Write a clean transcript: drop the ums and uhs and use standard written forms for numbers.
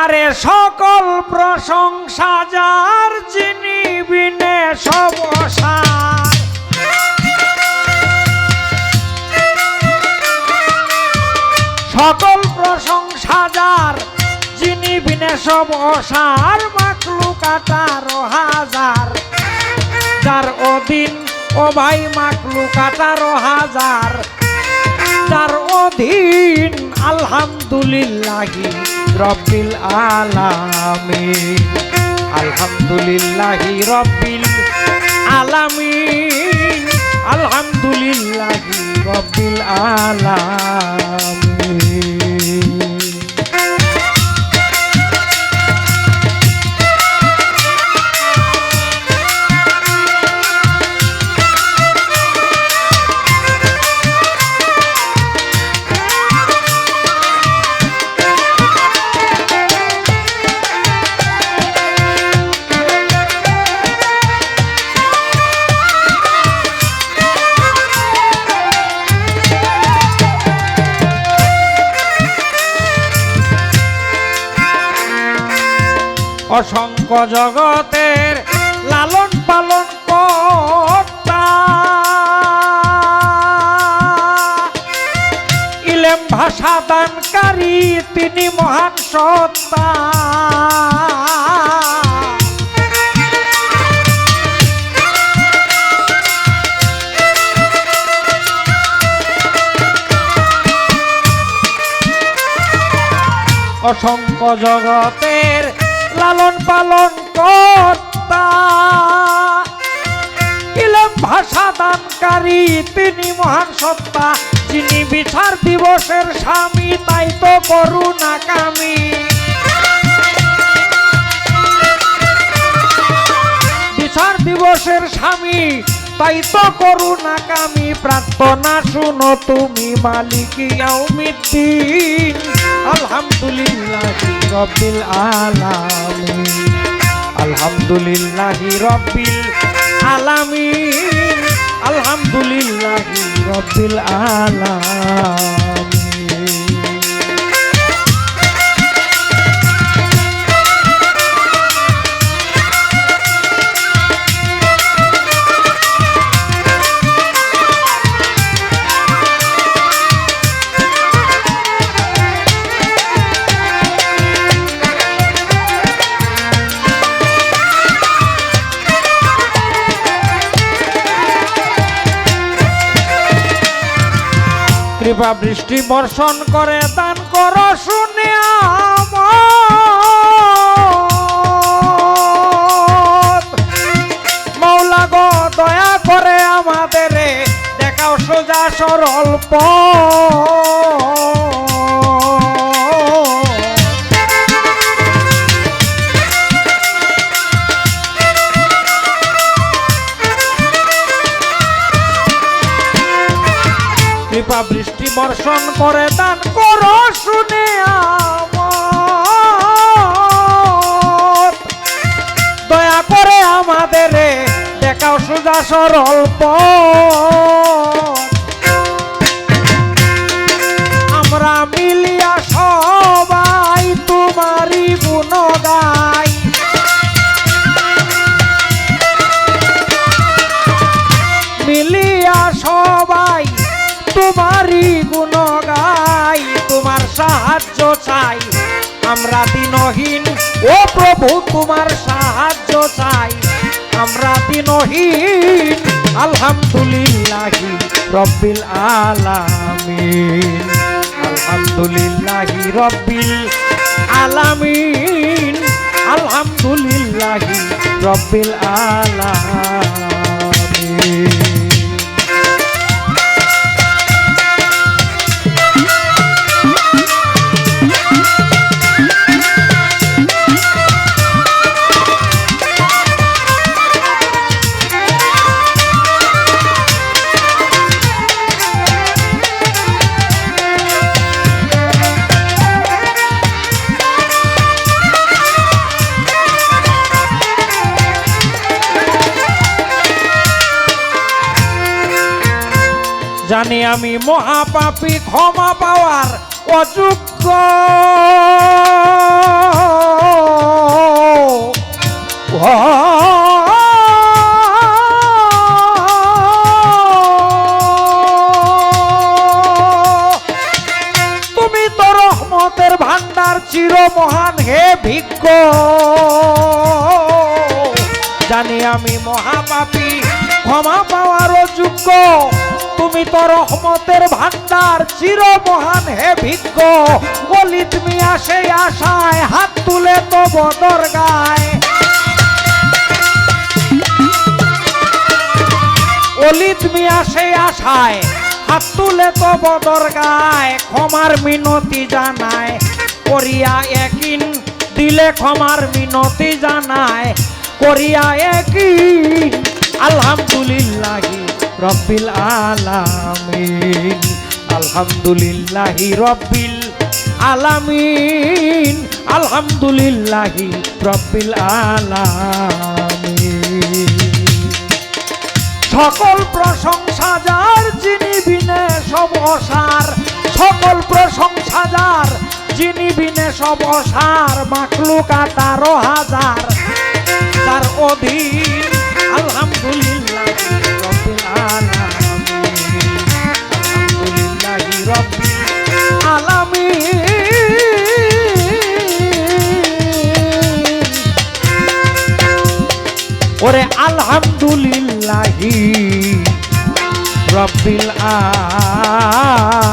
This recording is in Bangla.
আরে সকল প্রশংসা যার, যিনি বিনে সব অসার। সকল প্রশংসা যার, যিনি বিনে সব অসার। মাকলুক 18 হাজার, যার অধীন ও ভাই মাকলুক 18 হাজার, যার অধীন আলহামদুলিল্লাহি রব্বিল আলামিন। আলহামদুলিল্লাহি রব্বিল আলামিন। আলহামদুলিল্লাহি রব্বিল আলামিন। অসংখ্য জগতের লালন পালন কর্তা, ইলেম ভাষা দানকারী তিনি মহান সত্তা। অসংখ্য জগতের লালন পালন কর্তা, ইলম ভাষা দানকারী তিনি মহান সত্তা। যিনি বিচার দিবসের স্বামী, তাই তো করুণাকামী। বিচার দিবসের স্বামী, তাই তো করুণাকামী। প্রার্থনা শুনো তুমি মালিক ইয়াউমিদ্দিন। আলহামদুলিল্লাহি রব্বিল আলামিন। আলহামদুলিল্লাহি রব্বিল আলামিন। আলহামদুলিল্লাহি রব্বিল আলামিন। কৃপা বৃষ্টি বর্ষণ করে দান করো শুনে মৌলা গো দয়া করে আমাদের দেখাও সোজা সরল কৃপা বৃষ্টি বর্ষণ করে দান করো শুনে দয়া করে আমাদের দেখাও সোজা সরল আমরা মিলিয়া সবাই তোমারই গুণ গাই। মিলিয়া সবাই তোমারই গুণ গাই। তোমার সাহায্য চাই আমরা দিনহীন, ও প্রভু তোমার সাহায্য চাই আমরা দিনহীন। আলহামদুলিল্লাহি রব্বিল আলামিন। আলহামদুলিল্লাহি রব্বিল আলামিন। আলহামদুলিল্লাহি রব্বিল আলামিন। জানি আমি মহাপাপী, ক্ষমা পাওয়ার অযোগ্য। রহমতের ভান্ডার চির মহান হে ভিজ্ঞ জানি আমি মহাপাপী ক্ষমা পাওয়ারও যোগ্য তুমি তো রহমতের ভান্ডার চির মহান হে ভিজ্ঞ অলিদ মিয়া সেই আশায় হাত তুলে তো বদর গায় অলিদ মিয়া সেই আশায় হাত তুলে তো বদর গায় ক্ষমার মিনতি জানায় করিয়া একিন দিলে ক্ষমার মিনতি জানায় করিয়া একিন আলহামদুলিল্লাহি রব্বিল আলামিন আলহামদুলিল্লাহি রব্বিল আলামিন আলহামদুলিল্লাহি রব্বিল আলামিন সকল প্রশংসা যার যিনি বিনে সব অসার সকল প্রশংসা যার যিনি বিনে সব অসার মাখলুকাত ১৮,০০০ তার অধীন আলহামদুলিল্লাহ রব্বিল আলামিন আলহামদুলিল্লাহি রব্বিল আলামিন ওরে আলহামদুলিল্লাহি রব্বিল আলামিন